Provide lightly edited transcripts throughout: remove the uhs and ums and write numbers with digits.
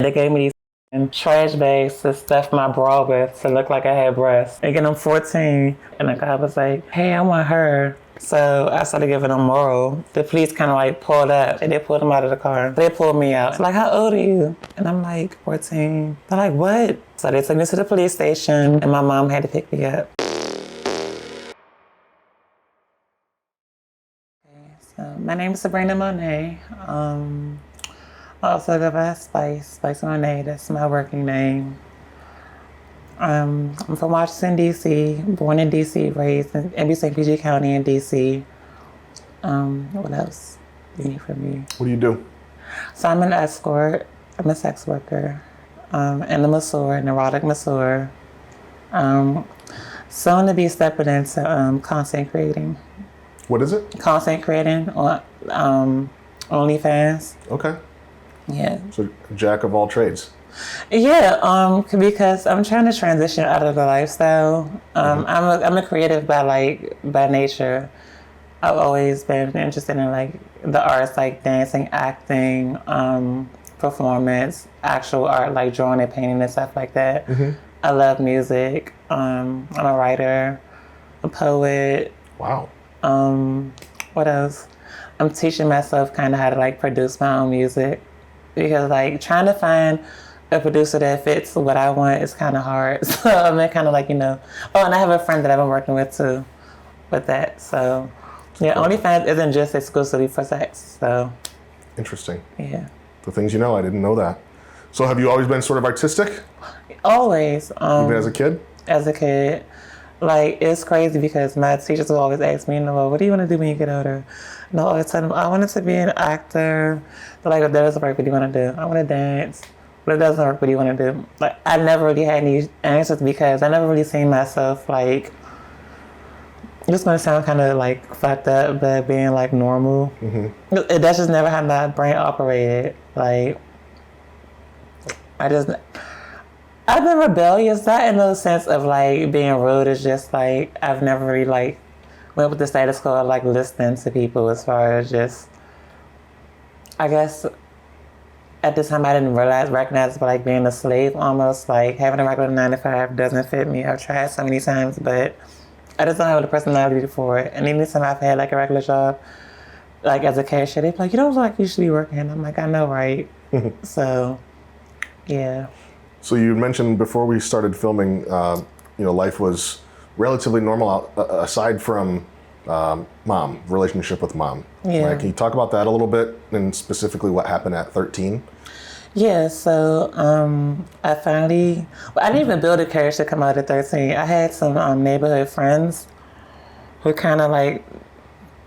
They gave me these trash bags to stuff my bra with to look like I had breasts. Again, I'm 14, and the guy was like, hey, I want her. So I started giving them moral. The police kind of like pulled up, and they pulled them out of the car. They pulled me out. It's like, how old are you? And I'm like, 14. They're like, what? So they took me to the police station, and my mom had to pick me up. So my name is Sabrina Monet. I also go by Spice Monet. That's my working name. I'm from Washington, D.C., born in D.C., raised in St. PG County in D.C. What else do you need from me? What do you do? So I'm an escort. I'm a sex worker, and a masseur, an erotic masseur. Soon to be stepping into content creating. What is it? Content creating on OnlyFans. Okay. Yeah. So jack of all trades. Yeah, because I'm trying to transition out of the lifestyle. I'm a creative by nature. I've always been interested in like the arts, like dancing, acting, performance, actual art, like drawing and painting and stuff like that. I love music. I'm a writer, a poet. Wow. What else? I'm teaching myself kind of how to like produce my own music, because like trying to find a producer that fits what I want is kind of hard. So I'm kind of like, oh, and I have a friend that I've been working with too with that. So yeah, cool. OnlyFans isn't just exclusively for sex. So interesting. Yeah. The things you know, I didn't know that. So have you always been sort of artistic? Always. Even as a kid? As a kid. Like, it's crazy because my teachers will always ask me, what do you want to do when you get older? And I'll always tell them, I wanted to be an actor. They're like, if that doesn't work, what do you want to do? I want to dance. But it doesn't work, what do you want to do? Like, I never really had any answers because I never really seen myself, like, this going to sound kind of, like, fucked up, but being, like, normal. That's just never how my brain operated. Like, I've been rebellious, not in the sense of, like, being rude. It's just, like, I've never really, like, went with the status quo of, like, listening to people as far as just, I guess, at the time I didn't recognize, but like being a slave almost, like having a regular 9 to 5 doesn't fit me. I've tried so many times, but I just don't have the personality for it. And anytime I've had like a regular job, like as a cashier, they're like, you don't look like you should be working. I'm like, I know, right? So, yeah. So you mentioned before we started filming, life was relatively normal aside from relationship with mom. Yeah. Like, can you talk about that a little bit and specifically what happened at 13? Yeah, so I didn't even build a courage to come out at 13. I had some neighborhood friends who kind of like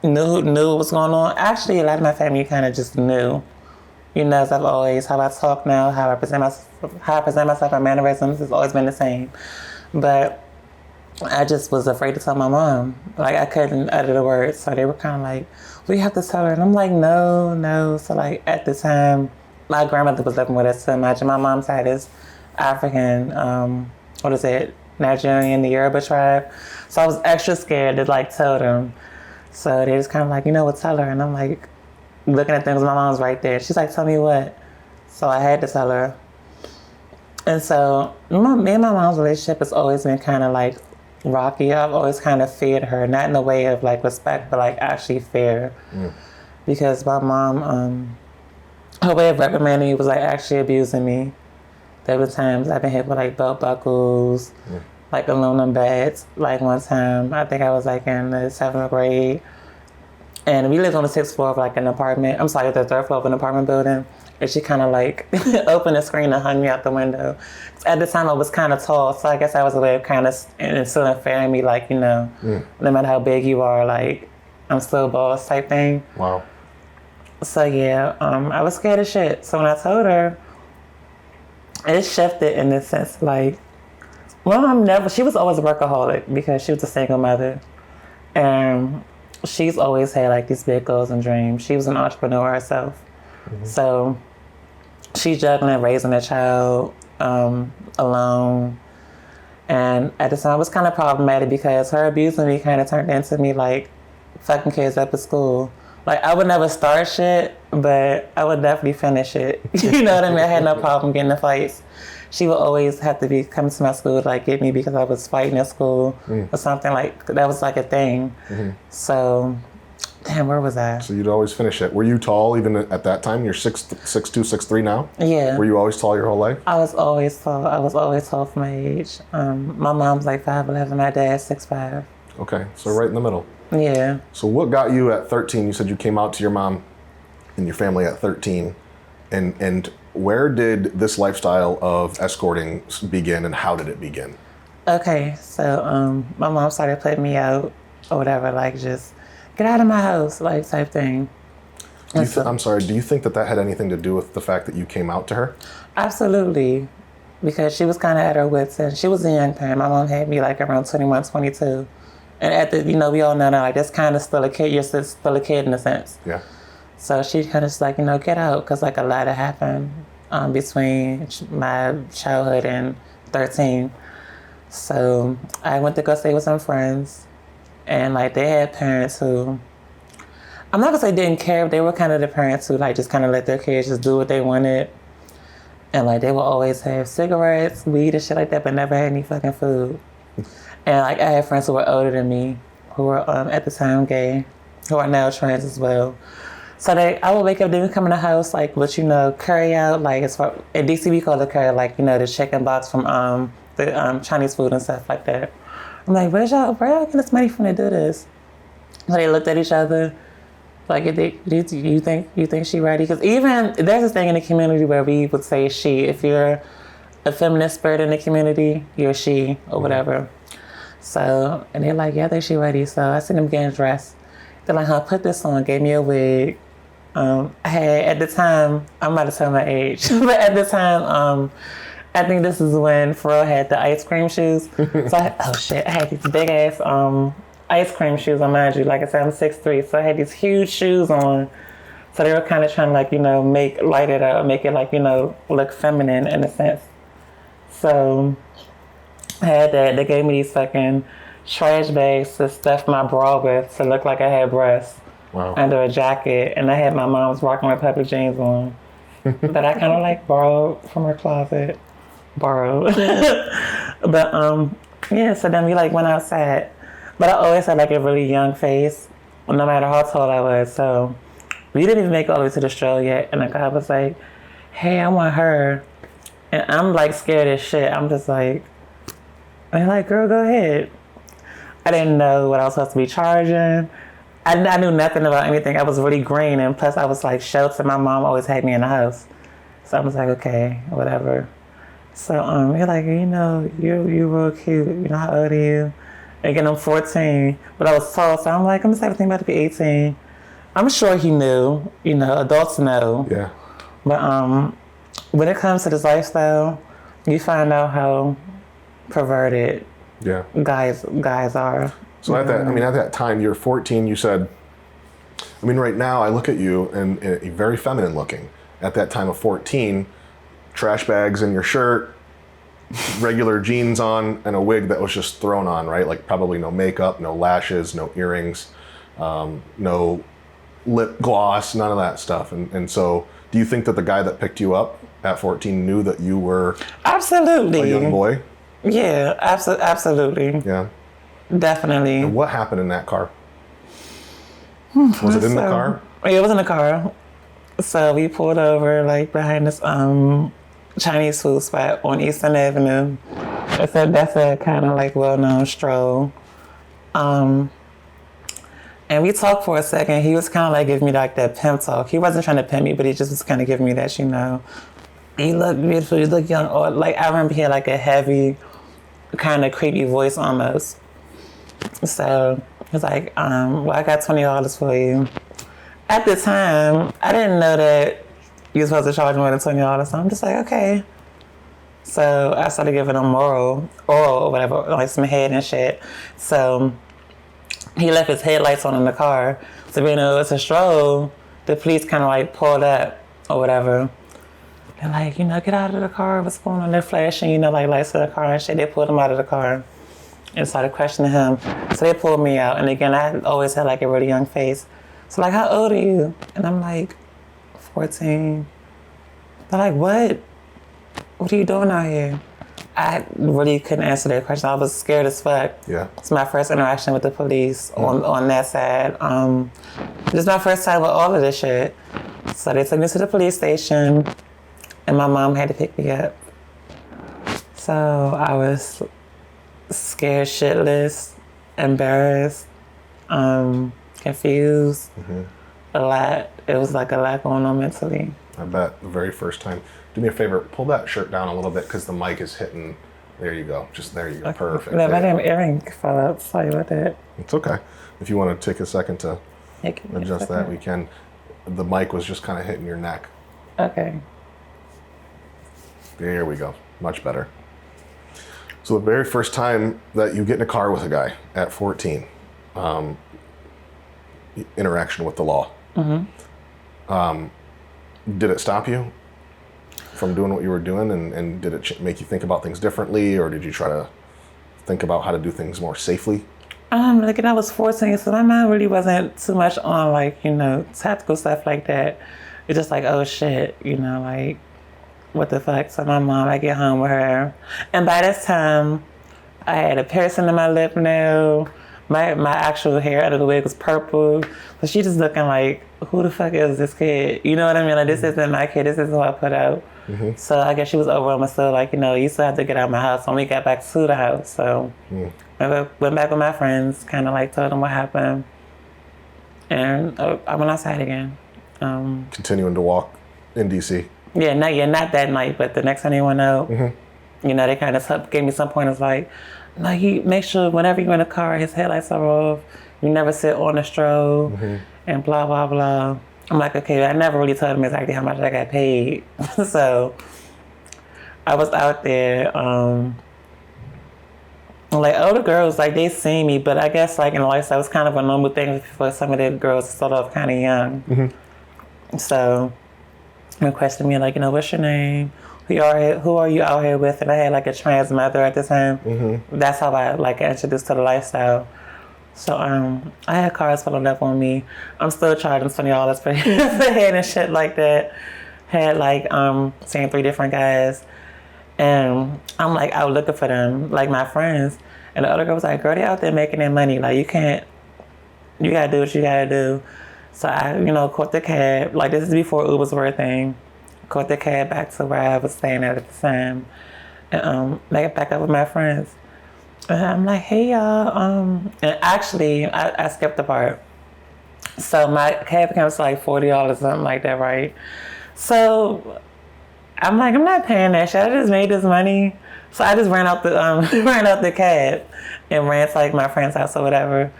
knew what was going on. Actually, a lot of my family kind of just knew. As I've always, how I talk now, how I present myself, my mannerisms has always been the same. But I just was afraid to tell my mom. Like, I couldn't utter the words. So they were kind of like, we have to tell her. And I'm like, no. So, like, at the time, my grandmother was living with us. So imagine my mom's side is African, Nigerian, the Yoruba tribe. So I was extra scared to, like, tell them. So they just kind of like, tell her. And I'm like, looking at things, my mom's right there. She's like, tell me what? So I had to tell her. And so me and my mom's relationship has always been kind of like rocky. I've always kind of feared her, not in the way of like respect, but like actually fear. Because my mom, her way of reprimanding me was like actually abusing me. There were times I've been hit with like belt buckles, like aluminum bats. Like one time, I think I was like in the 7th grade, and we lived on the 6th floor of like an apartment. I'm sorry, the 3rd floor of an apartment building. And she kind of like opened the screen and hung me out the window. At the time I was kind of tall, so I guess that was a way of kind of instilling fear in me, like, no matter how big you are, like, I'm still boss type thing. Wow. So yeah, I was scared of shit. So when I told her, it shifted in this sense, like, she was always a workaholic because she was a single mother. And she's always had like these big goals and dreams. She was an entrepreneur herself. So she's juggling raising a child alone. And at the time it was kind of problematic because her abusing me kind of turned into me like fucking kids up at school Like, I would never start shit, but I would definitely finish it. You know what I mean? I had no problem getting in fights. She would always have to be coming to my school to, like, get me because I was fighting at school or something. Like, that was, like, a thing. So, damn, where was I? So you'd always finish it. Were you tall even at that time? You're 6'2", 6'3" now? Yeah. Were you always tall your whole life? I was always tall. I was always tall for my age. My mom's like 5'11", my dad's 6'5". Okay, so right in the middle. Yeah. So what got you at 13? You said you came out to your mom and your family at 13. And where did this lifestyle of escorting begin and how did it begin? Okay, so my mom started putting me out or whatever, like just get out of my house, like type thing. I'm sorry, do you think that had anything to do with the fact that you came out to her? Absolutely, because she was kind of at her wits end. She was a young parent. My mom had me like around 21, 22. And at the, we all know now, like that's kind of still a kid. You're still a kid in a sense. Yeah. So she kind of just like, get out, because like a lot had happened between my childhood and 13. So I went to go stay with some friends, and like they had parents who, I'm not gonna say didn't care, but they were kind of the parents who like just kind of let their kids just do what they wanted. And like they would always have cigarettes, weed and shit like that, but never had any fucking food. And like I had friends who were older than me, who were at the time gay, who are now trans as well. So I would wake up, they would come in the house, like, what curry out, like, as far, in DC we call it curry, like, the chicken box from the Chinese food and stuff like that. I'm like, where y'all getting this money from to do this? So they looked at each other, like, do you think she ready? Because even, there's this thing in the community where we would say she. If you're a feminist spirit in the community, you're she, or whatever. So, and they're like, yeah, I think she ready. So I see them getting dressed. They're like, put this on, gave me a wig. I had, at the time, I'm about to tell my age, but at the time, I think this is when Pharrell had the ice cream shoes. So I had these big ass ice cream shoes on, mind you. Like I said, I'm 6'3", so I had these huge shoes on. So they were kind of trying to, like, light it up, make it, like, look feminine in a sense. So I had that. They gave me these fucking trash bags to stuff my bra with to look like I had breasts. Wow. Under a jacket, and I had my mom's Rock Republic jeans on that I kind of like borrowed from her closet. But yeah, so then we like went outside. But I always had like a really young face, no matter how tall I was. So we didn't even make it all the way to the stroll yet, and the guy was like, hey, I want her. And I'm like scared as shit. I'm just like, and they're like, girl, go ahead. I didn't know what I was supposed to be charging. I knew nothing about anything. I was really green, and plus I was like sheltered. My mom always had me in the house. So I was like, okay, whatever. So you're like, you're real cute. How old are you? Again, I'm 14, but I was tall, so I'm like, I'm 17, about to be 18. I'm sure he knew, adults know. Yeah. But when it comes to this lifestyle, you find out how perverted guys are. So at that time, you're 14, you said, right now I look at you and very feminine looking. At that time of 14, trash bags in your shirt, regular jeans on, and a wig that was just thrown on, right? Like probably no makeup, no lashes, no earrings, no lip gloss, none of that stuff. And so do you think that the guy that picked you up at 14 knew that you were absolutely a young boy? Yeah, absolutely. Yeah. Definitely. And what happened in that car? Was it in the car? Yeah, it was in the car. So we pulled over like behind this Chinese food spot on Eastern Avenue. That's a kind of like well-known stroll. And we talked for a second. He was kind of like giving me like that pimp talk. He wasn't trying to pimp me, but he just was kind of giving me that, you look beautiful, you look young. Or like I remember he had like a heavy, kind of creepy voice almost. So he's like, well, I got $20 for you. At the time, I didn't know that you were supposed to charge more than $20. So I'm just like, okay. So I started giving him oral or whatever, like some head and shit. So he left his headlights on in the car. So it's a stroll. The police kind of like pulled up or whatever. They're like, get out of the car. What's going on? They're flashing, like lights of the car and shit. They pulled him out of the car and started questioning him. So they pulled me out. And again, I always had like a really young face. So like, how old are you? And I'm like, 14. They're like, what? What are you doing out here? I really couldn't answer that question. I was scared as fuck. Yeah. It's my first interaction with the police on that side. This is my first time with all of this shit. So they took me to the police station, and my mom had to pick me up. So I was scared shitless, embarrassed, confused, a lot. It was like a lot going on mentally. I bet the very first time. Do me a favor, pull that shirt down a little bit because the mic is hitting. There you go. Just there you go. Okay. Perfect. No, my damn earring fell out. Sorry about that. It's okay. If you want to take a second to adjust that, we can. The mic was just kind of hitting your neck. Okay. There we go. Much better. So the very first time that you get in a car with a guy at 14, interaction with the law. Did it stop you from doing what you were doing, and did it make you think about things differently, or did you try to think about how to do things more safely? Like, and I was 14, so my mind really wasn't too much on, like, tactical stuff like that. It's just like, oh shit, like, what the fuck? So my mom, I get home with her, and by this time, I had a piercing in my lip now. My actual hair under the wig was purple. So she just looking like, who the fuck is this kid? You know what I mean? Like, this isn't my kid. This isn't who I put out. So I guess she was overwhelmed, still like, you still have to get out of my house. When we got back to the house, so I went back with my friends, kind of like told them what happened. And I went outside again. Continuing to walk in DC. Yeah, not that night, but the next time they went out, they kind of gave me some pointers like, no, make sure whenever you're in a car, his headlights are off. You never sit on the strobe, and blah, blah, blah. I'm like, okay, I never really told him exactly how much I got paid. So I was out there, like, older girls, like, they see me, but I guess, like, in the lifestyle, it was kind of a normal thing for some of the girls to start off kind of young. So they questioned me, like, what's your name? Who are you out here with? And I had like a trans mother at the time. That's how I like introduced to the lifestyle. So I had cars pulling up on me. I'm still charging $20 for head and shit like that. Had like seen 3 different guys, and I'm like out looking for them, like my friends. And the other girl was like, "Girl, they out there making their money. Like you gotta do what you gotta do." So I, caught the cab. Like this is before Ubers were a thing. Caught the cab back to where I was staying at the time, and make it back up with my friends. And I'm like, hey y'all, and actually I skipped the part. So my cab comes to like $40, something like that, right? So I'm like, I'm not paying that shit. I just made this money, so I just ran out the cab and ran to like my friend's house or whatever.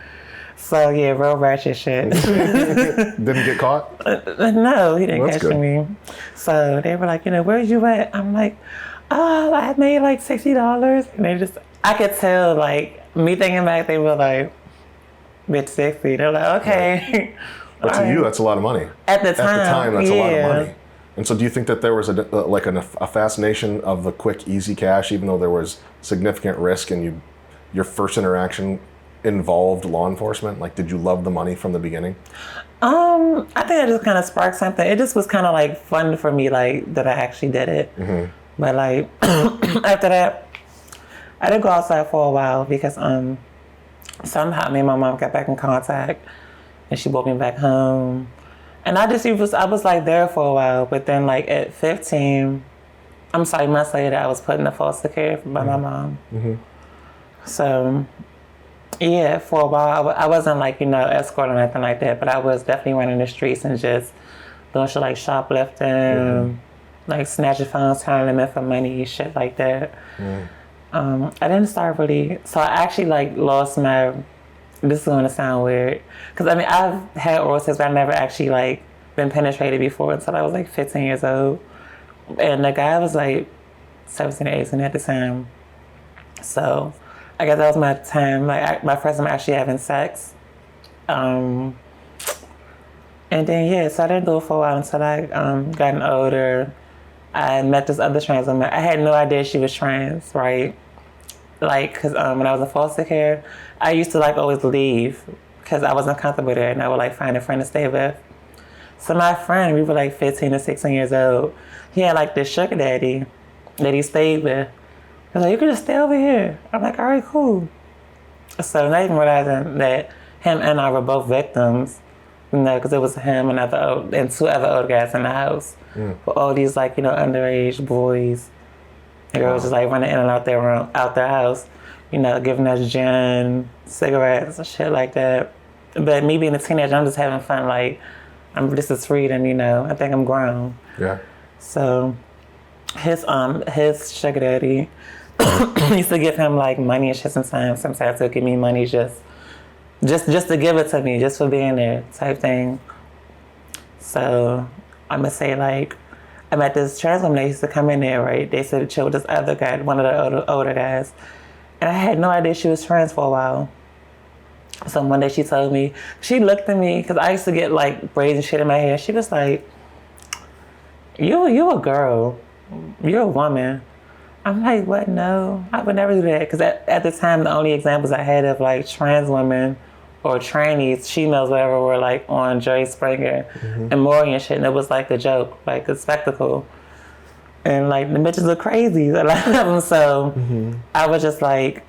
So yeah, real ratchet shit. Didn't get caught? No, he didn't catch good. me. So they were like, where you at? I'm like, oh, I made like $60. And I could tell, like, me thinking back, they were like, bitch, 60. They're like, okay. But to you, that's a lot of money. At the time, that's a lot of money. And so do you think that there was a fascination of the quick, easy cash, even though there was significant risk and your first interaction involved law enforcement? Like, did you love the money from the beginning? I think it just kind of sparked something. It just was kind of like fun for me, like that I actually did it. But like after that, I didn't go outside for a while because somehow me and my mom got back in contact, and she brought me back home. And I was like there for a while, but then like at 15, months later, I was put in a foster care by my mom. So. Yeah, for a while, I wasn't like, escort or nothing like that, but I was definitely running the streets and just doing shit like shoplifting, like snatching phones, turning them in for money, shit like that. I didn't start really, so I actually like lost this is going to sound weird, because I mean, I've had oral sex, but I've never actually like been penetrated before until I was like 15 years old. And the guy was like 17 or 18 at the time. So I guess that was my time, like my first time actually having sex. And then, so I didn't do it for a while until I gotten older. I met this other trans woman. I had no idea she was trans, right? Like, because when I was in foster care, I used to like always leave. because I wasn't comfortable there, and I would like find a friend to stay with. So my friend, we were like 15 or 16 years old. He had like this sugar daddy that he stayed with. He was like, you can just stay over here. I'm like, all right, cool. So not even realizing that him and I were both victims, you know, because it was him and two other older guys in the house. But all these like, you know, underage boys and girls just like running in and out their house, you know, giving us gin, cigarettes, and shit like that. But me being a teenager, I'm just having fun. Like, this is freedom, you know. I think I'm grown. Yeah. So his sugar daddy used to give him like money and shit sometimes. Sometimes he'll give me money just to give it to me, just for being there, type thing. So I'm gonna say like I met this trans woman that used to come in there, right? They said to chill with this other guy, one of the older guys, and I had no idea she was trans for a while. So one day she told me, she looked at me because I used to get like braids and shit in my hair. She was like, "You a girl, you're a woman." I'm like, what? No, I would never do that. Because at the time, the only examples I had of like trans women or trannies, females, whatever, were like on Jerry Springer and Maury and shit. And it was like a joke, like a spectacle. And like the bitches look crazy, a lot of them. So I was just like,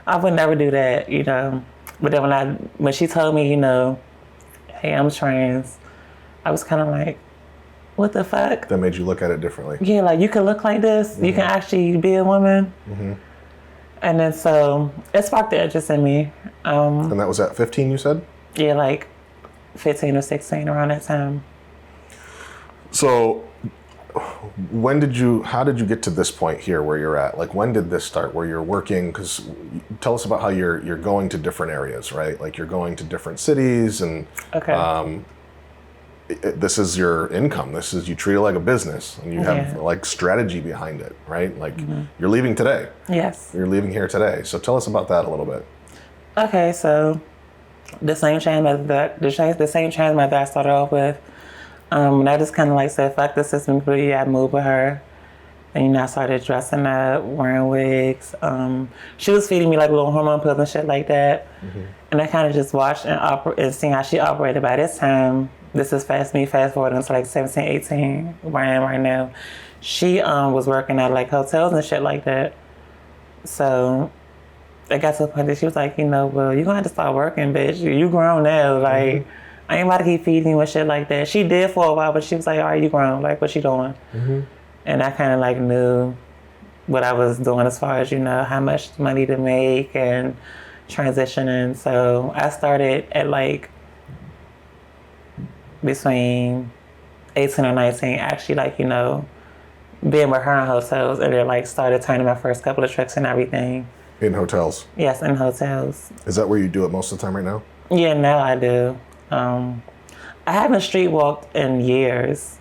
I would never do that, you know. But then when she told me, you know, hey, I'm trans, I was kind of like, what the fuck? That made you look at it differently. Yeah, like you can look like this. You can actually be a woman. And then so it sparked the interest in me. And that was at 15, you said? Yeah, like 15 or 16, around that time. So how did you get to this point here where you're at? Like, when did this start, where you're working? Because tell us about how you're going to different areas, right? Like you're going to different cities and this is your income. You treat it like a business and you have like strategy behind it, right? Like you're leaving today. Yes. You're leaving here today. So tell us about that a little bit. Okay, so the same trans mother I started off with, and I just kind of like said, fuck the system, I moved with her. And, you know, I started dressing up, wearing wigs. She was feeding me like little hormone pills and shit like that. And I kind of just watched and seeing how she operated. By this time, this is fast forwarding to like 17, 18, where I am right now. She was working at like hotels and shit like that. So it got to the point that she was like, you know, well, you're going to have to start working, bitch. You grown now. Like, I ain't about to keep feeding you and shit like that. She did for a while, but she was like, all right, you grown. Like, what you doing? And I kind of like knew what I was doing as far as, you know, how much money to make and transitioning. So I started at like between 18 or 19, actually like, you know, being with her in hotels, and then like started turning my first couple of tricks and everything. In hotels? Yes, in hotels. Is that where you do it most of the time right now? Yeah, now I do. I haven't street walked in years,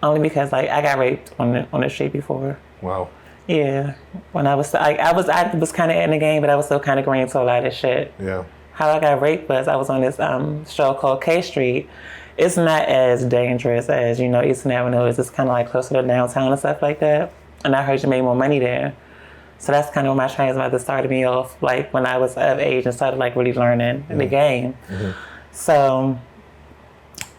only because like I got raped on the street before. Wow. Yeah, when I was kind of in the game, but I was still kind of green to a lot of shit. Yeah. How I got raped was I was on this show called K Street. It's not as dangerous as, you know, Eastern Avenue is. It's kind of like closer to downtown and stuff like that. And I heard you made more money there. So that's kind of when my trans mother started me off, like when I was of age and started like really learning the game. So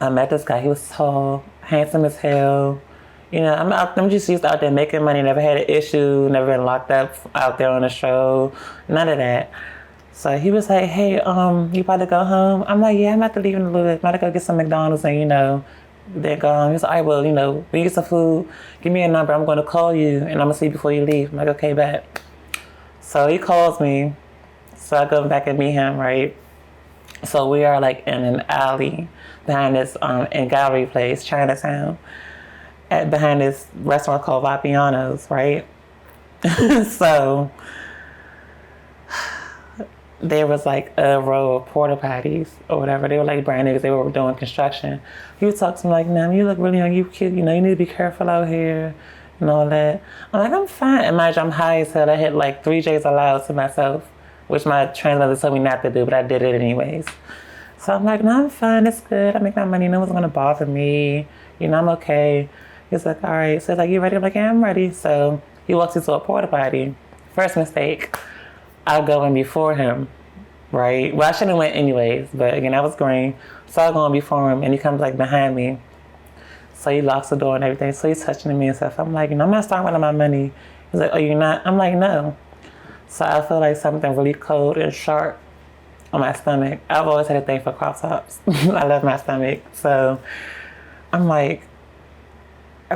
I met this guy. He was tall, handsome as hell. You know, I'm just used to out there making money. Never had an issue. Never been locked up out there on the show. None of that. So he was like, hey, you about to go home? I'm like, yeah, I'm about to leave in a little bit. I'm about to go get some McDonald's and, you know, then go home. He was like, all right, well, you know, when you get some food, give me a number. I'm going to call you and I'm going to see you before you leave. I'm like, okay, bet. So he calls me. So I go back and meet him, right? So we are like in an alley behind this in Gallery Place, Chinatown, behind this restaurant called Vapiano's, right? So there was like a row of porta potties or whatever. They were like brand new because they were doing construction. He would talk to me like, "Nam, you look really young, you cute, you know, you need to be careful out here," and all that. I'm like, I'm fine. Imagine I'm high as hell. I hit like 3 J's aloud to myself, which my trans mother told me not to do, but I did it anyways. So I'm like, no, I'm fine, it's good. I make my money, no one's gonna bother me. You know, I'm okay. He's like, all right. So he's like, you ready? I'm like, yeah, I'm ready. So he walks into a porta potty. First mistake. I'll go in before him. right? Well, I shouldn't have went anyways, but again, I was green. So I was going before him, and he comes like behind me. So he locks the door and everything. So he's touching me and stuff. I'm like, I'm not starting with my money. He's like, oh, you're not? I'm like, no. So I feel like something really cold and sharp on my stomach. I've always had a thing for crop tops. I love my stomach. So I'm like,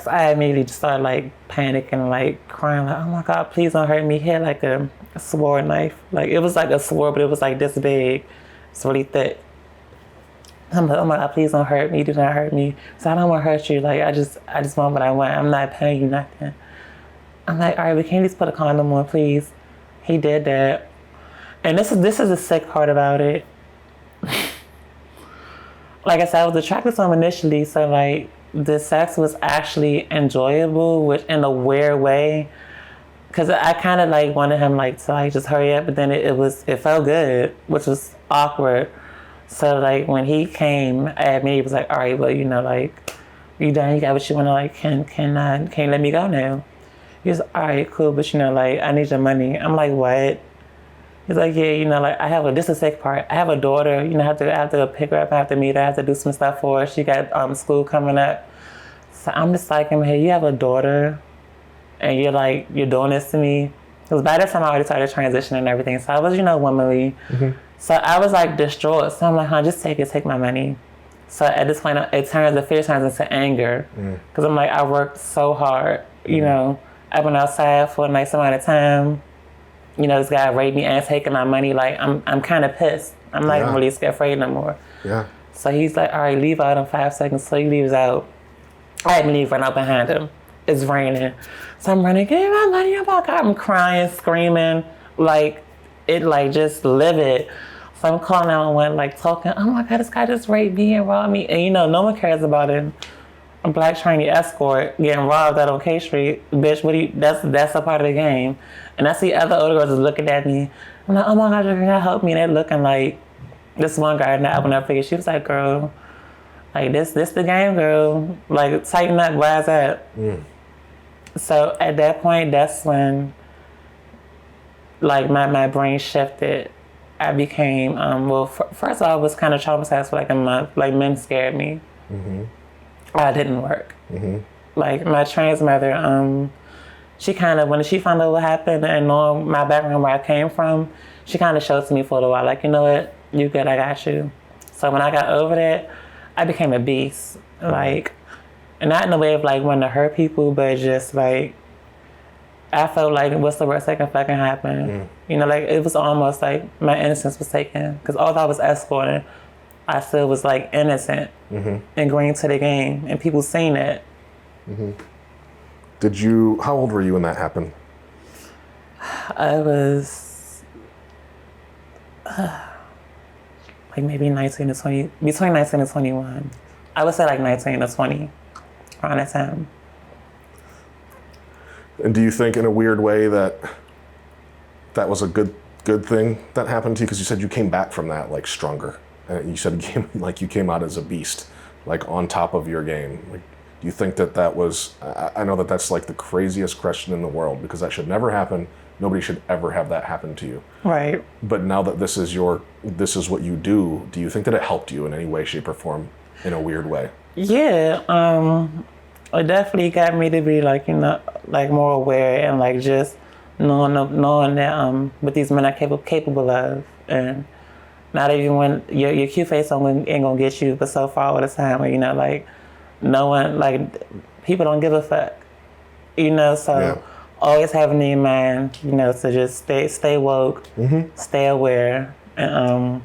I immediately just started like panicking, like crying, like, oh my God, please don't hurt me. He had like a sword knife. Like it was like a sword, but it was like this big. It's really thick. I'm like, oh my God, please don't hurt me. Do not hurt me. So I don't want to hurt you. Like I just want what I want. I'm not paying you nothing. I'm like, all right, but can you just put a condom on, please? He did that. And this is the sick part about it. Like I said, I was attracted to him initially, so like the sex was actually enjoyable, which in a weird way. Cause I kind of like wanted him like to like just hurry up, but then it felt good, which was awkward. So like when he came at me, he was like, all right, well, like you done, you got what you want to like, can you let me go now? He was all right, cool, but like I need your money. I'm like, what? He's like, yeah, like this is the sick part. I have a daughter, I have to go pick her up, I have to meet her, I have to do some stuff for her. She got school coming up. So I'm just like, hey, you have a daughter and you're doing this to me. Because by this time I already started transitioning and everything. So I was, womanly. Mm-hmm. So I was like distraught. So I'm like, just take my money. So at this point, the fear turns into anger. Because I'm like, I worked so hard, I've been outside for a nice amount of time. This guy raped me and taking my money. Like, I'm kind of pissed. I'm not even really afraid no more. Yeah. So he's like, all right, leave out in 5 seconds. So he leaves out. I had to leave, run out behind him. It's raining. So I'm running, give me my money. I'm crying, screaming. Like, just livid. So I'm calling 911, like, talking, oh my God, this guy just raped me and robbed me. And, no one cares about it. A black trainee escort getting robbed out on K Street. Bitch, that's a part of the game. And I see other older girls looking at me. I'm like, oh my God, you're gonna help me. And they're looking like, this one guy, and I will never forget, she was like, girl, like this the game, girl. Like, tighten up, why is that? So at that point, that's when, like, my brain shifted. I became, first of all, I was kind of traumatized for like a month. Like, men scared me. Mm-hmm. It didn't work. Mm-hmm. Like, my trans mother, she kind of, when she found out what happened and knowing my background, where I came from, she kind of showed to me for a little while, like, you know what, you good, I got you. So when I got over that, I became a beast. Like, and not in the way of like wanting to hurt people, but just like, I felt like, what's the worst that can fucking happen? Like, it was almost like my innocence was taken. Because although I was escorting, I still was like innocent and green to the game, and people seen it. How old were you when that happened? I was like maybe 19 to 20, between 19 and 21. I would say like 19 to 20, around that time. And do you think in a weird way that was a good thing that happened to you? Because you said you came back from that like stronger. And you said you came out as a beast, like on top of your game. Like, do you think that was, I know that's like the craziest question in the world, because that should never happen. Nobody should ever have that happen to you. Right. But now that this is what you do you think that it helped you in any way, shape, or form in a weird way? Yeah. It definitely got me to be like, like more aware and like just knowing that what these men are capable of. And not even when your cute face ain't gonna get you, but so far all the time, where, like, no one, like, people don't give a fuck, so always having in mind, to just stay woke, stay aware, and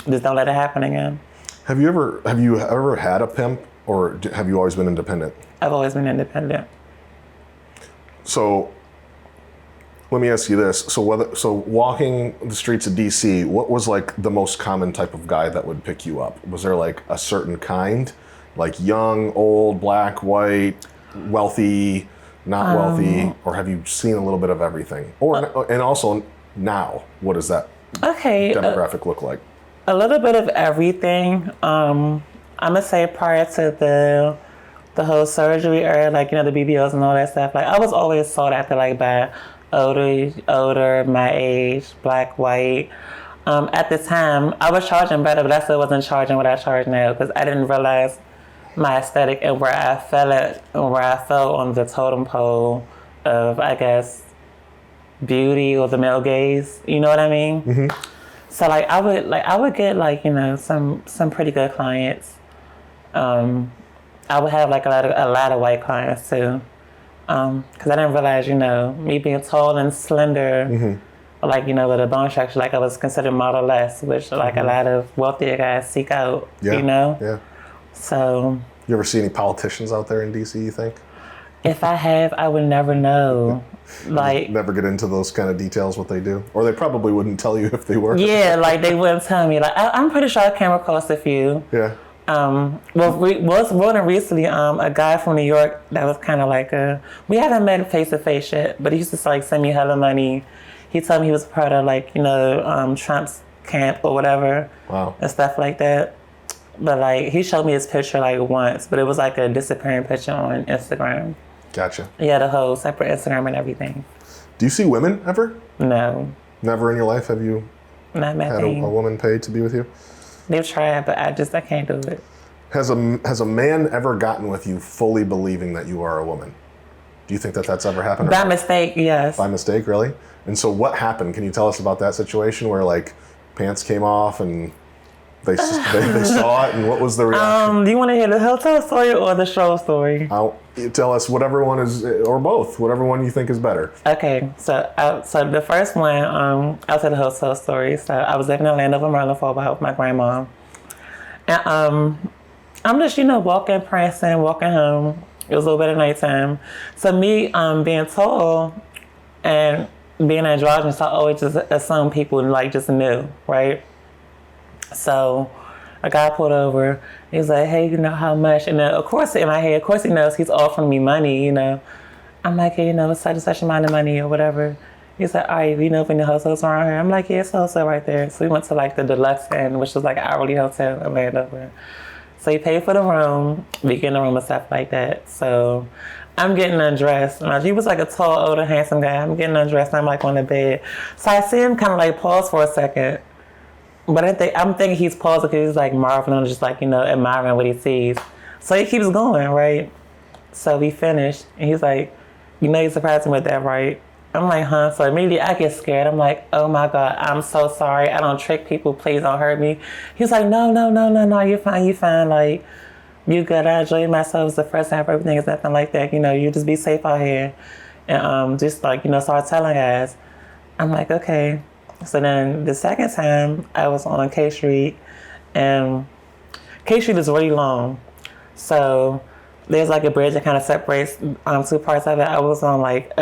just don't let it happen again. Have you ever had a pimp, or have you always been independent? I've always been independent. So, let me ask you this. So walking the streets of DC, what was like the most common type of guy that would pick you up? Was there like a certain kind? Like young, old, black, white, wealthy, not wealthy? Or have you seen a little bit of everything? And also now, what does that demographic look like? A little bit of everything. I'm gonna say prior to the whole surgery era, like, the BBLs and all that stuff, like, I was always sought after like by older, my age, black, white. At the time, I was charging better, but I still wasn't charging what I charge now because I didn't realize my aesthetic and where I fell on the totem pole of, I guess, beauty or the male gaze. You know what I mean? Mm-hmm. So I would get like, you know, some pretty good clients. I would have like a lot of white clients too, because I didn't realize, you know, me being tall and slender, mm-hmm. like, you know, with a bone structure, like I was considered model-less, which like mm-hmm. a lot of wealthier guys seek out. Yeah. You know. Yeah. So. You ever see any politicians out there in DC? You think? If I have, I would never know. Like, never get into those kind of details, what they do, or they probably wouldn't tell you if they were. Yeah, like they wouldn't tell me. Like I'm pretty sure I came across a few. Yeah. Was rolling recently. A guy from New York that was kind of like we haven't met face to face yet, but he used to like send me hella money. He told me he was part of like, you know, Trump's camp or whatever. Wow. And stuff like that. But like he showed me his picture like once, but it was like a disappearing picture on Instagram. Gotcha. Yeah, the whole separate Instagram and everything. Do you see women ever? No. Never in your life have you had a woman paid to be with you? They've tried, but I can't do it. Has a man ever gotten with you fully believing that you are a woman? Do you think that's ever happened? By mistake, yes. By mistake, really? And so what happened? Can you tell us about that situation where like pants came off and they saw it, and what was the reaction? Do you want to hear the hotel story or the show story? Tell us whatever one is, or both, whatever one you think is better. Okay, so the first one, I'll tell the hotel story. So I was living in Orlando, Maryland for a while with my grandma, and I'm just, you know, walking home. It was a little bit of nighttime. So me being tall and being androgynous, I always just assumed people like just knew, right? So a guy pulled over. He's like, hey, you know how much? And then, of course, in my head, of course he knows he's offering me money, you know. I'm like, hey, you know, it's such and such amount of money or whatever. He's like, all right, you know if any hotels around here? I'm like, yeah, it's a hotel right there. So we went to like the Deluxe Inn, which was like an hourly hotel in Orlando. So he paid for the room, we get in the room and stuff like that. So I'm getting undressed. Now, he was like a tall, older, handsome guy. I'm getting undressed and I'm like on the bed. So I see him kind of like pause for a second. But I'm thinking he's pausing because he's like marveling, just like, you know, admiring what he sees. So he keeps going, right? So we finished, and he's like, you know, you surprised me with that, right? I'm like, huh? So immediately I get scared. I'm like, oh my God, I'm so sorry. I don't trick people. Please don't hurt me. He's like, no, you're fine. Like, you good. I enjoyed myself. It's the first time for everything. It's nothing like that. You know, you just be safe out here. And just like, you know, start telling guys. I'm like, okay. So then the second time I was on K Street, and K Street is really long. So there's like a bridge that kind of separates two parts of it. I was on like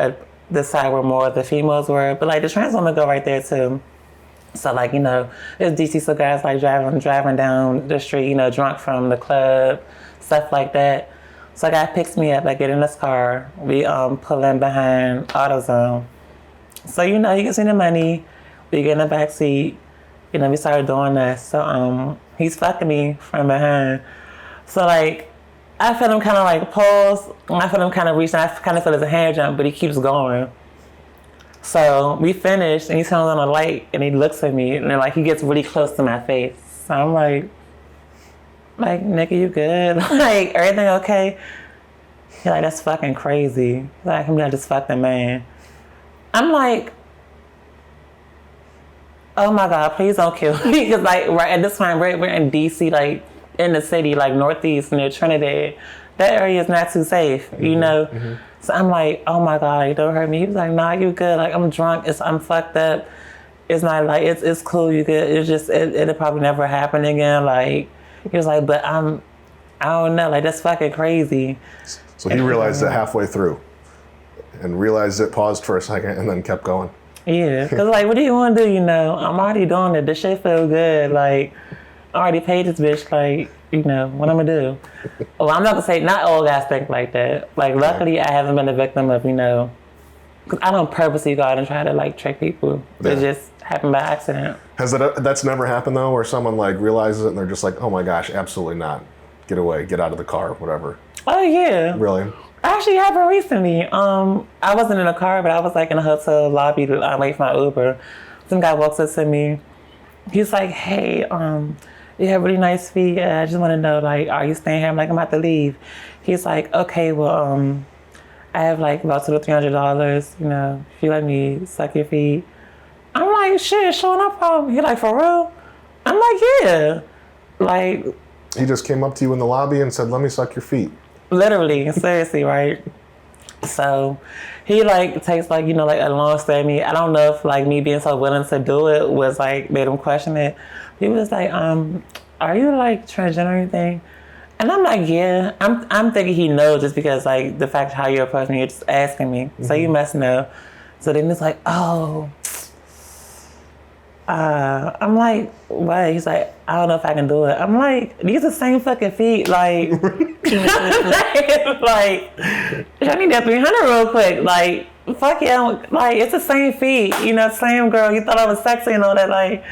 the side where more of the females were, but like the trans women go right there too. So like, you know, there's DC, so guys like driving down the street, you know, drunk from the club, stuff like that. So a guy picks me up, I get in this car, we pull in behind AutoZone. So, you know, he gives me the money. We get in the back seat, you know, we started doing that. So he's fucking me from behind. So like, I feel him kind of like pause, and I feel him kind of reach, and I kind of feel there's a hand jump, but he keeps going. So we finished, and he turns on a light, and he looks at me, and then like he gets really close to my face. So I'm like, nigga, you good? Like, everything okay? He's like, that's fucking crazy. He's like, I'm not just fucking man. I'm like, oh my God, please don't kill me. Because like right at this time, we're in DC, like in the city, like Northeast near Trinidad. That area is not too safe, you know? Mm-hmm. So I'm like, oh my God, like, don't hurt me. He was like, nah, you good. Like, I'm drunk. I'm fucked up. It's not like, it's cool, you good. It's just, it'll probably never happen again. Like, he was like, but I don't know. Like, that's fucking crazy. So he realized it halfway through and realized it, paused for a second, and then kept going. Yeah, because like, what do you want to do, you know? I'm already doing it. This shit feel good. Like, I already paid this bitch. Like, you know, what I'm going to do? Well, I'm not going to say not all guys think like that. Like, luckily, I haven't been a victim of, you know, because I don't purposely go out and try to, like, trick people. Yeah. It just happened by accident. That's never happened, though, where someone, like, realizes it and they're just like, oh, my gosh, absolutely not. Get away. Get out of the car, whatever. Oh, yeah. Really? Actually happened recently. I wasn't in a car, but I was like in a hotel lobby to wait for my Uber. Some guy walks up to me, He's like, hey, you have really nice feet. I just want to know, like, are you staying here? I'm like, I'm about to leave. He's like, okay, well, I have like about $200 to $300. You know, if you let me suck your feet. I'm like, shit, sure, no problem. He like, for real? I'm like, yeah. Like, he just came up to you in the lobby and said, let me suck your feet. Literally, seriously, right? So he like takes like, you know, like a long stay at me. I don't know if like me being so willing to do it was like made him question it. He was like, are you like transgender or anything? And I'm like, yeah. I'm thinking he knows just because like the fact how you approach me, you're just asking me. Mm-hmm. So you must know. So then it's like, oh. I'm like, what? He's like, I don't know if I can do it. I'm like, these are the same fucking feet. Like, like, I need that 300 real quick. Like, fuck yeah. Like, it's the same feet. You know, same girl. You thought I was sexy and all that. Like,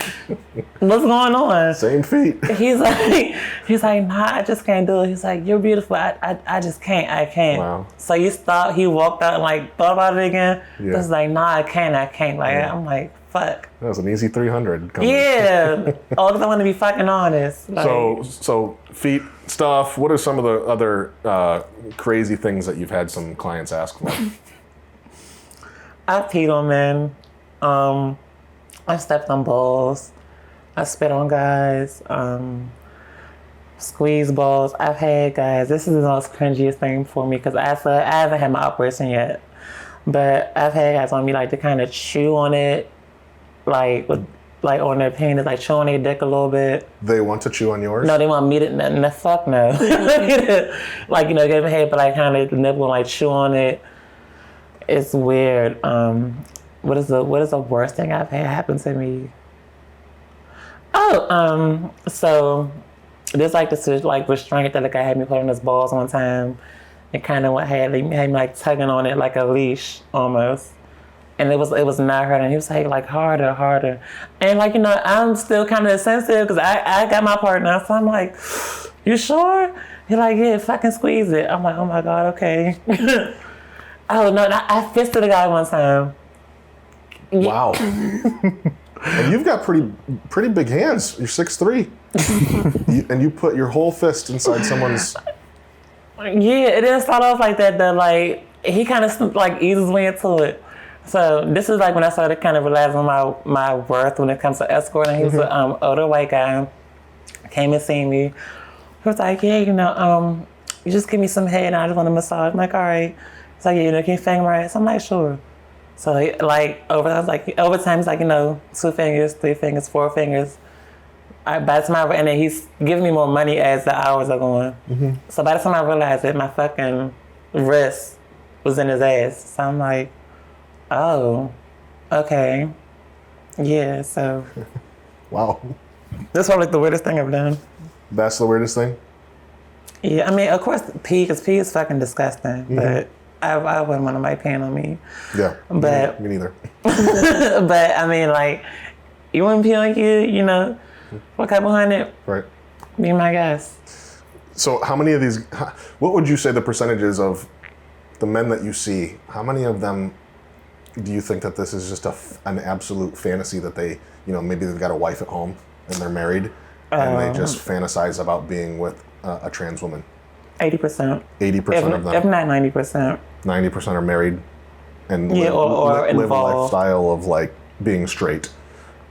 what's going on? Same feet. He's like, nah, I just can't do it. He's like, you're beautiful. I just can't. I can't. Wow. So you stopped. He walked out and like thought about it again. Yeah. It's like, nah, I can't. Like, yeah. I'm like, fuck. That was an easy 300. Yeah. All because I want to be fucking honest. Like, so feet stuff. What are some of the other crazy things that you've had some clients ask for? I've peed on men. I've stepped on balls. I spit on guys. Squeeze balls. I've had guys. This is the most cringiest thing for me because I haven't had my operation yet. But I've had guys on me like to kind of chew on it. Like on their penis, like chew on their dick a little bit. They want to chew on yours? No, they want me to. No, fuck no. Like, you know, give them head, but like kind of nibble and like chew on it. It's weird. What is the worst thing I've had happen to me? Oh, so there's like this like restraint that like I had me put on his balls one time. It kind of had me like tugging on it like a leash almost. And it was not hurting. He was like harder. And like, you know, I'm still kind of sensitive because I got my part now. So I'm like, you sure? He's like, yeah, fucking squeeze it. I'm like, oh my God, okay. Oh no, I fisted a guy one time. Wow. And you've got pretty big hands. You're 6'3". And you put your whole fist inside someone's. Yeah, it didn't start off like that though. Like, he kind of like eases me into it. So this is like when I started kind of realizing my worth when it comes to escorting. He was an older white guy, came and seen me. He was like, yeah, you know, you just give me some head and I just want to massage. I'm like, all right. He's like, yeah, you know, can you finger right? So I'm like, sure. So like over time, it's like, you know, 2 fingers, 3 fingers, 4 fingers. By the time and then he's giving me more money as the hours are going. Mm-hmm. So by the time I realized it, my fucking wrist was in his ass. So I'm like, oh, okay. Yeah, so. Wow. That's probably like the weirdest thing I've done. That's the weirdest thing? Yeah, I mean, of course, pee is fucking disgusting, mm-hmm. but I wouldn't want nobody peeing on me. Yeah, but me neither. But, I mean, like, you wouldn't pee on you know, for a couple hundred? Right. Be my guest. So how many of these, what would you say the percentages of the men that you see, how many of them do you think that this is just an absolute fantasy that they, you know, maybe they've got a wife at home and they're married and they just fantasize about being with a trans woman? 80%. 80% of them. If not 90%. 90% are married and live a lifestyle of like being straight,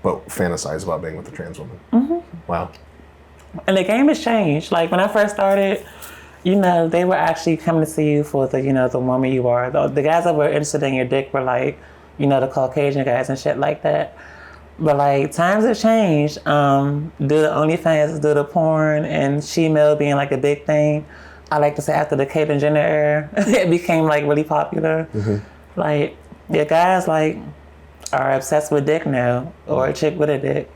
but fantasize about being with a trans woman. Mm-hmm. Wow. And the game has changed. Like when I first started, you know, they were actually coming to see you for the, you know, the woman you are. The guys that were interested in your dick were like, you know, the Caucasian guys and shit like that. But like times have changed. Do the OnlyFans, do the porn, and she-male being like a big thing. I like to say after the Caitlyn Jenner era, it became like really popular. Mm-hmm. Like the guys like are obsessed with dick now, or a chick with a dick,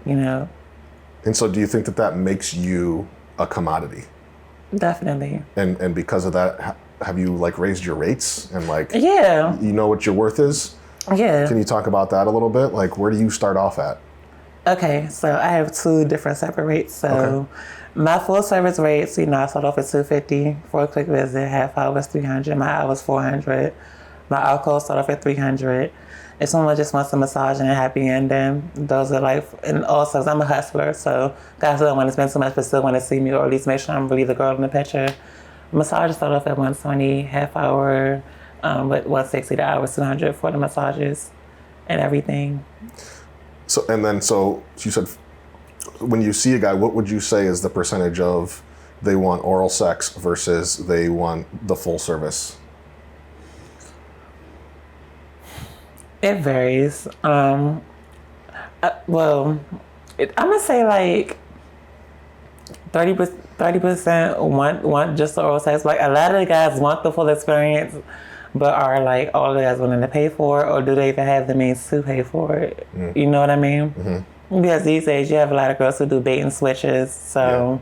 you know. And so, do you think that makes you a commodity? Definitely. And because of that, have you like raised your rates and like? Yeah. You know what your worth is? Yeah. Can you talk about that a little bit? Like, where do you start off at? Okay, so I have 2 different separate rates. So my full service rates, you know, I start off at $250 for a quick visit. Half hour was $300. My hour was $400. My alcohol start off at 300. If someone just wants a massage and a happy ending, those are like, and also, 'cause I'm a hustler, so guys don't want to spend too much, but still want to see me, or at least make sure I'm really the girl in the picture. Massages start off at 120, half hour, but 160 the hour, 200 for the massages and everything. So you said, when you see a guy, what would you say is the percentage of they want oral sex versus they want the full service? It varies. I'm gonna say like 30% want just the oral sex. Like a lot of the guys want the full experience, but are like all the guys willing to pay for it, or do they even have the means to pay for it? You know what I mean? Mm-hmm. Because these days you have a lot of girls who do bait and switches, so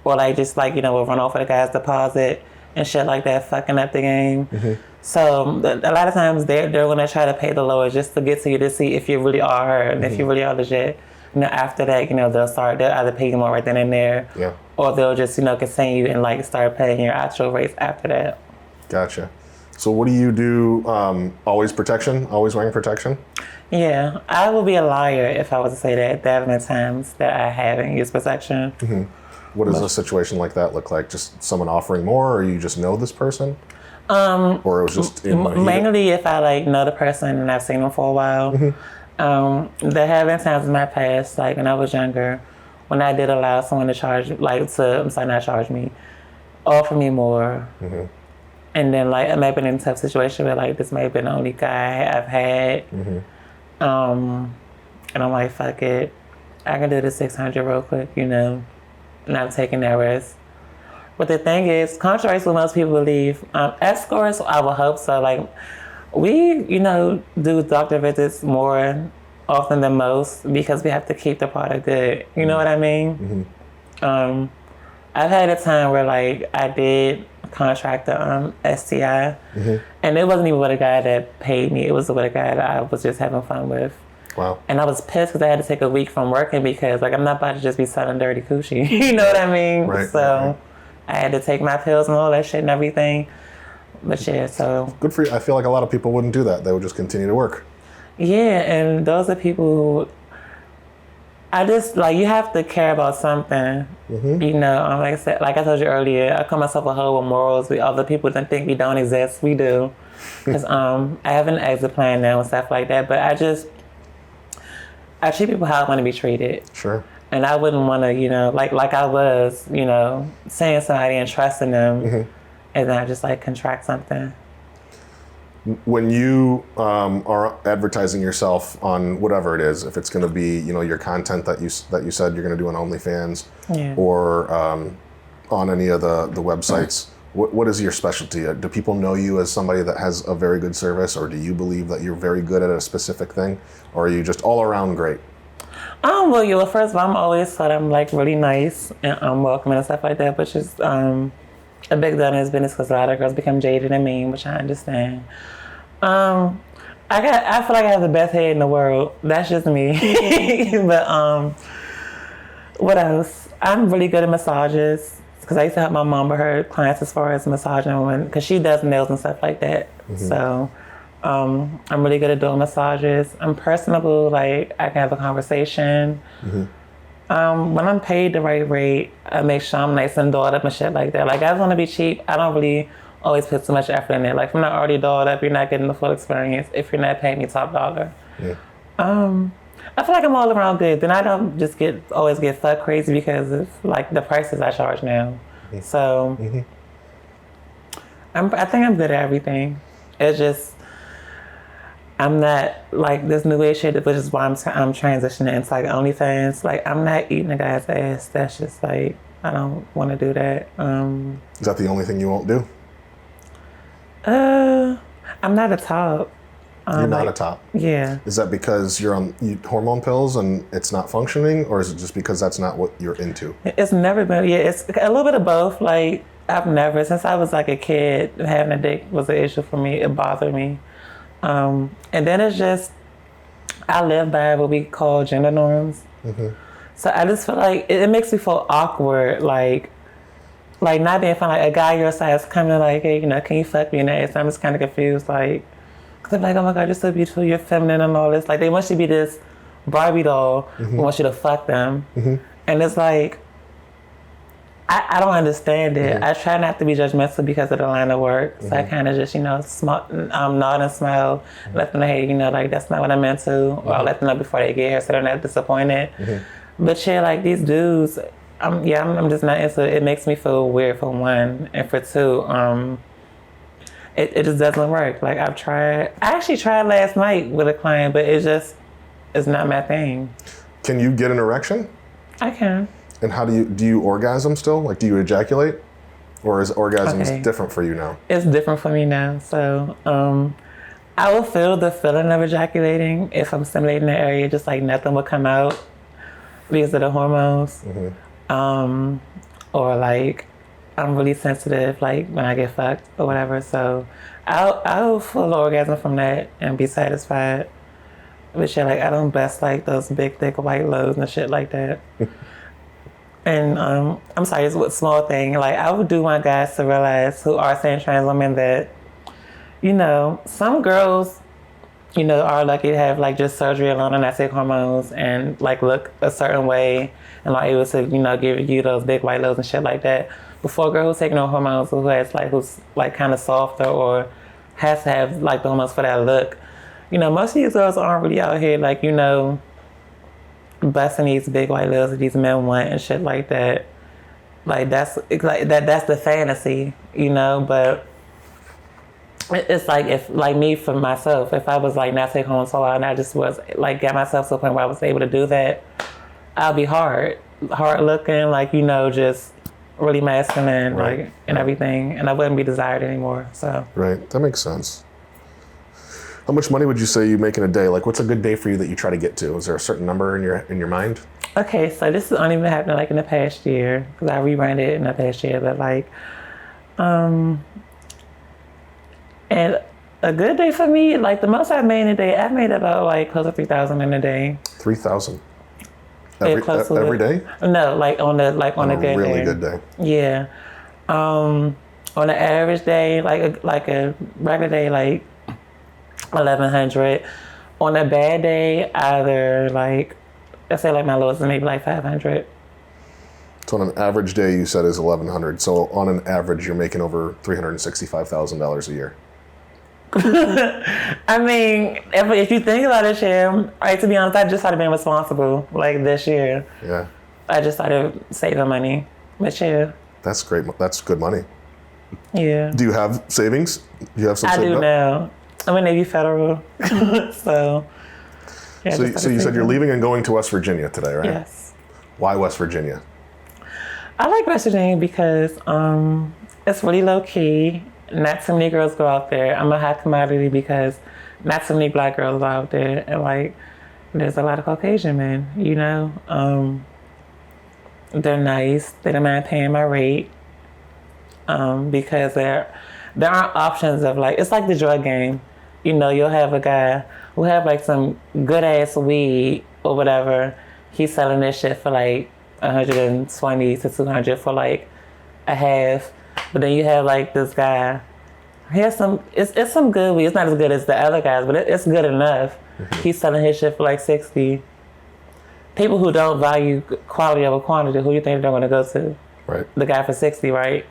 or like just like will run off of the guy's deposit and shit like that, fucking up the game. Mm-hmm. So a lot of times they're gonna try to pay the lower just to get to you to see if you really are her and if you really are legit. After that, they'll either pay you more right then and there, or they'll just continue and like start paying your actual rates after that. Gotcha. So what do you do? Always protection? Always wearing protection? Yeah, I would be a liar if I was to say that. There have been times that I haven't used protection. Mm-hmm. What does a situation like that look like? Just someone offering more, or you just know this person? Or it was just mainly if I know the person and I've seen them for a while. Mm-hmm. There have been times in my past, like when I was younger, when I did allow someone to offer me more. Mm-hmm. And then I may have been in a tough situation where this may have been the only guy I've had. Mm-hmm. And I'm like, fuck it, I can do the 600 real quick, and I'm taking that risk. But the thing is, contrary to what most people believe, escorts, I would hope so. We, do doctor visits more often than most because we have to keep the product good. You know what I mean? Mm-hmm. I've had a time where I did contract the STI, mm-hmm. and it wasn't even with a guy that paid me. It was with a guy that I was just having fun with. Wow. And I was pissed because I had to take a week from working because I'm not about to just be selling dirty coochie. You know what I mean? Right. So. Right. I had to take my pills and all that shit and everything. But yeah, so. Good for you. I feel like a lot of people wouldn't do that. They would just continue to work. Yeah, and those are people who, I just, you have to care about something. Mm-hmm. Like I said, like I told you earlier, I call myself a hoe with morals. Other people don't think we don't exist. We do. Because I have an exit plan now and stuff like that. But I treat people how I want to be treated. Sure. And I wouldn't want to, like I was, saying somebody and trusting them, mm-hmm. and then I just contract something. When you are advertising yourself on whatever it is, if it's going to be, your content that you said you're going to do on OnlyFans, or on any of the websites, what is your specialty? Do people know you as somebody that has a very good service, or do you believe that you're very good at a specific thing, or are you just all around great? Well, first of all, I'm always thought I'm really nice and I'm welcoming and stuff like that, which is a big deal in this business because a lot of girls become jaded and mean, which I understand. I feel like I have the best head in the world. That's just me. But what else? I'm really good at massages because I used to help my mom with her clients as far as massaging because she does nails and stuff like that. Mm-hmm. So. I'm really good at doing massages. I'm personable, I can have a conversation. Mm-hmm. When I'm paid the right rate, I make sure I'm nice and dolled up and shit like that. I just want to be cheap. I don't really always put too much effort in it. If I'm not already dolled up, you're not getting the full experience if you're not paying me top dollar. Yeah. I feel like I'm all around good. Then I don't just always get fuck crazy because it's the prices I charge now. Mm-hmm. So mm-hmm. I think I'm good at everything. It's just I'm not this new age shit, which is why I'm transitioning into OnlyFans. I'm not eating a guy's ass. That's just I don't want to do that. Is that the only thing you won't do? I'm not a top. You're not a top? Yeah. Is that because you're on hormone pills and it's not functioning, or is it just because that's not what you're into? It's never been. Yeah, it's a little bit of both. I've never, since I was a kid, having a dick was an issue for me. It bothered me. And then it's just, I live by what we call gender norms. Mm-hmm. So I just feel it makes me feel awkward, not being fun. A guy your size coming hey, can you fuck me in the ass? I'm just kind of confused, Cause they're like, oh my God, you're so beautiful, you're feminine and all this. Like, they want you to be this Barbie doll who wants you to fuck them. And it's like, I don't understand it. I try not to be judgmental because of the line of work. So I kind of just, nod and smile, let them know, hey, like, that's not what I meant to. Or I'll let them know before they get here so they're not disappointed. But yeah, like, these dudes, I'm just not into it. It makes me feel weird, for one. And for two, it just doesn't work. Like, I actually tried last night with a client, but it's not my thing. Can you get an erection? I can. And how do you orgasm still? Like, do you ejaculate? Or is orgasms different for you now? It's different for me now. So, I will feel the feeling of ejaculating if I'm stimulating the area, just like nothing will come out because of the hormones. Or like, I'm really sensitive, like when I get fucked or whatever. So, I'll feel an orgasm from that and be satisfied. But yeah, like, I don't bust like those big, thick white loads and shit like that. And I'm sorry, it's a small thing. Like, I would do want guys to realize, who are saying trans women, that, some girls, are lucky to have like just surgery alone and not take hormones and like look a certain way and are able to, give you those big white loads and shit like that. Before a girl who's taking no hormones, who's like kind of softer or has to have like the hormones for that look, most of these girls aren't really out here like, busting these big white loads that these men want and shit like that. Like, that's the fantasy, but it's like, if like me, for myself, if I was like not taking hormones for a while and I just was like got myself to a point where I was able to do that, I'll be hard looking, like, just really masculine, like, and everything, and I wouldn't be desired anymore. So right, that makes sense. How much money would you say you make in a day? Like, what's a good day for you that you try to get to? Is there a certain number in your mind? Okay, so this has only been happening like in the past year, because I rebranded it in the past year. But like, and a good day for me, like the most I've made in a day, I've made about like close to 3,000 in a day. 3,000 every day? No, like on a good really day. Good day. Yeah, on an average day, like a regular day, like 1,100. On a bad day, either like, let's say like my lowest is maybe like 500. So on an average day, you said is 1,100. So on an average, you're making over $365,000 a year. I mean, if you think about it, Shem, right, to be honest, I just started being responsible like this year. Yeah. I just started saving money. But yeah. That's great. That's good money. Yeah. Do you have savings? Do you have some I savings? do now. I'm in Navy Federal. So. Yeah, so you said you're leaving and going to West Virginia today, right? Yes. Why West Virginia? I like West Virginia because it's really low key. Not too many girls go out there. I'm a hot commodity because not too many black girls are out there, and like there's a lot of Caucasian men. They're nice. They don't mind paying my rate because there aren't options of like, it's like the drug game. You'll have a guy who have like some good ass weed or whatever. He's selling this shit for like 120 to 200 for like a half. But then you have like this guy. He has it's some good weed. It's not as good as the other guys, but it's good enough. He's selling his shit for like 60. People who don't value quality over quantity, who you think they're going to go to? Right. The guy for 60, right?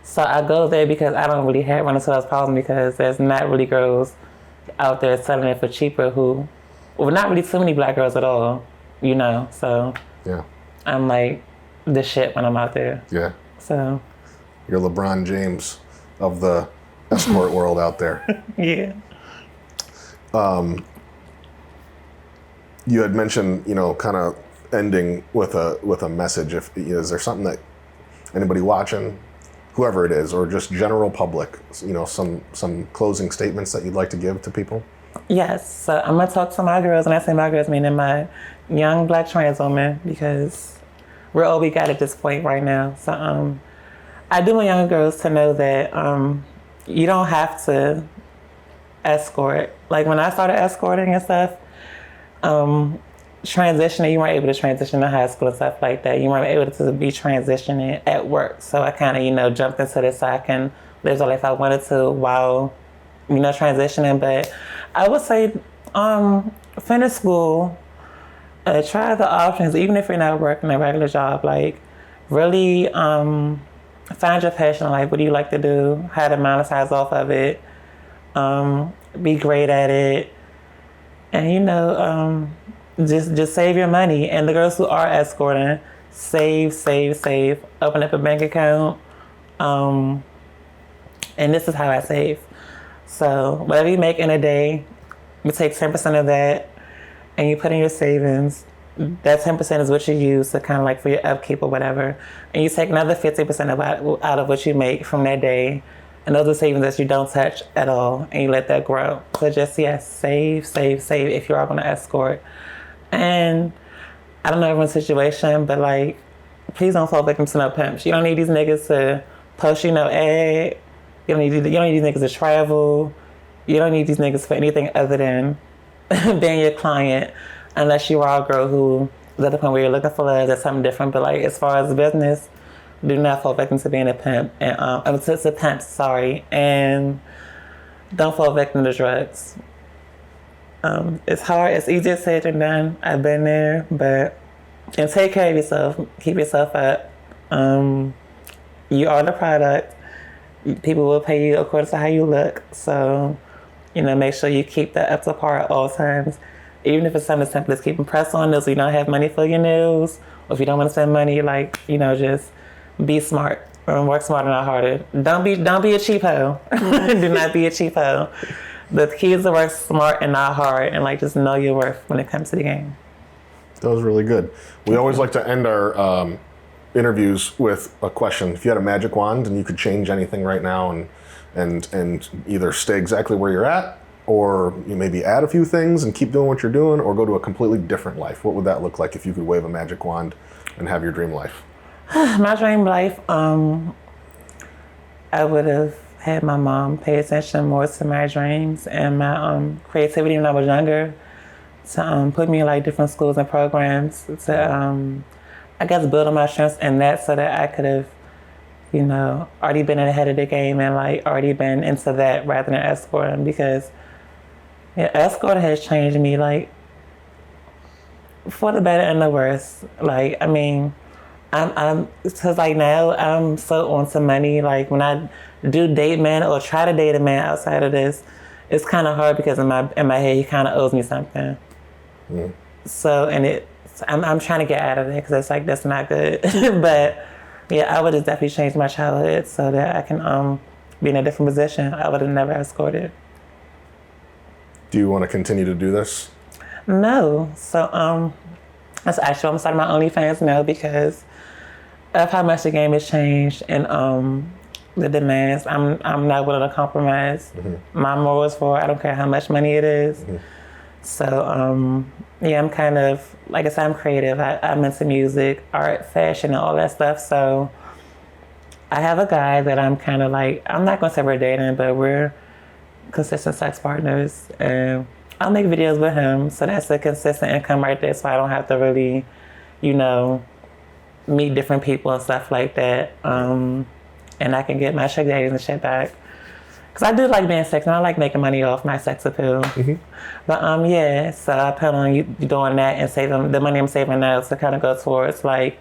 So I go there because I don't really run into those problems because there's not really girls out there selling it for cheaper not really too many black girls at all, So yeah, I'm like the shit when I'm out there. Yeah. So you're LeBron James of the escort world out there. Yeah. You had mentioned, kind of ending with a message. Is there something that anybody watching, whoever it is, or just general public, some closing statements that you'd like to give to people? Yes. So I'm gonna talk to my girls, and I say my girls meaning my young black trans women, because we're all we got at this point right now. So I do want young girls to know that you don't have to escort. Like when I started escorting and stuff, transitioning, you weren't able to transition to high school and stuff like that. You weren't able to be transitioning at work. So I kind of, jumped into this so I can live the life I wanted to while transitioning. But I would say, finish school, try the options, even if you're not working a regular job. Like, really find your passion. Like, what do you like to do? How to monetize off of it. Be great at it. And, just save your money. And the girls who are escorting, save. Open up a bank account. And this is how I save. So whatever you make in a day, you take 10% of that and you put in your savings. That 10% is what you use to kind of like for your upkeep or whatever. And you take another 50% out of what you make from that day. And those are savings that you don't touch at all. And you let that grow. So just, save if you are going to escort. And I don't know everyone's situation, but like, please don't fall victim to no pimps. You don't need these niggas to post ad. You don't need these niggas to travel. You don't need these niggas for anything other than being your client, unless you are a girl who is at the point where you're looking for love. That's something different. But like, as far as the business, do not fall victim to being a pimp. And to pimps, sorry. And don't fall victim to drugs. It's hard. It's easier said than done. I've been there, and take care of yourself. Keep yourself up. You are the product. People will pay you according to how you look. So, make sure you keep that up to par at all times. Even if it's something as simple as keeping press on nails, so you don't have money for your nails, or if you don't want to spend money, just be smart and work smarter, not harder. Don't be a cheap hoe. Do not be a cheap hoe. The key is to work smart and not hard, and just know your worth when it comes to the game. That was really good. We always like to end our interviews with a question. If you had a magic wand and you could change anything right now and either stay exactly where you're at, or you maybe add a few things and keep doing what you're doing, or go to a completely different life, what would that look like if you could wave a magic wand and have your dream life? My dream life, I would have had my mom pay attention more to my dreams and my creativity when I was younger, to put me in different schools and programs to I guess build on my strengths in that, so that I could have already been ahead of the game and already been into that rather than escorting, because escorting has changed me for the better and the worse. I'm because now I'm so onto money. When I do date men or try to date a man outside of this, it's kind of hard because in my head he kind of owes me something. Mm. So I'm trying to get out of it because it's that's not good. But I would have definitely changed my childhood so that I can be in a different position. I would have never escorted. Do you want to continue to do this? No. So that's actually I'm starting my OnlyFans now because of how much the game has changed and the demands. I'm not willing to compromise my morals for. I don't care how much money it is. Mm-hmm. So I'm kind of, like I said, I'm creative. I'm into music, art, fashion, and all that stuff. So I have a guy that I'm kind of I'm not gonna say we're dating, but we're consistent sex partners, and I'll make videos with him. So that's a consistent income right there. So I don't have to really, meet different people and stuff like that. And I can get my sugar daddies and shit back. Because I do like being sex and I like making money off my sex appeal. Mm-hmm. But so I plan on you doing that and saving the money I'm saving now to kind of go towards going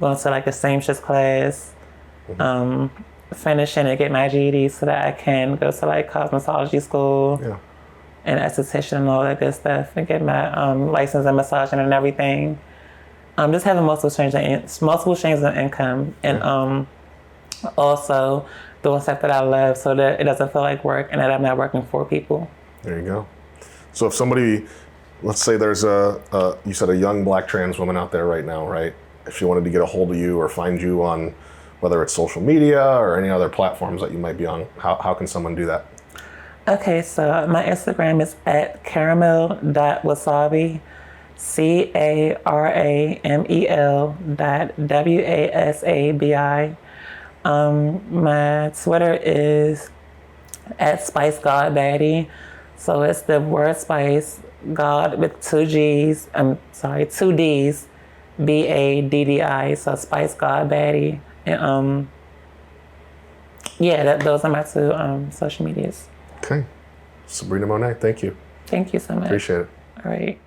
to the seamstress class, finishing and get my GED so that I can go to cosmetology school and esthetician and all that good stuff and get my license in massaging and everything. Just having multiple streams of income and also doing stuff that I love so that it doesn't feel like work and that I'm not working for people. There you go. So if somebody, let's say there's you said a young black trans woman out there right now, right? If she wanted to get a hold of you or find you on whether it's social media or any other platforms that you might be on, how can someone do that? Okay, so my Instagram is @caramel.wasabi. CARAMEL.WASABI. My Twitter is @SpiceGodBaddie. So it's the word spice, God with 2 G's, 2 D's, BADDI. So Spice God Baddie. And those are my 2 social medias. Okay. Sabrina Monet, thank you. Thank you so much. Appreciate it. All right.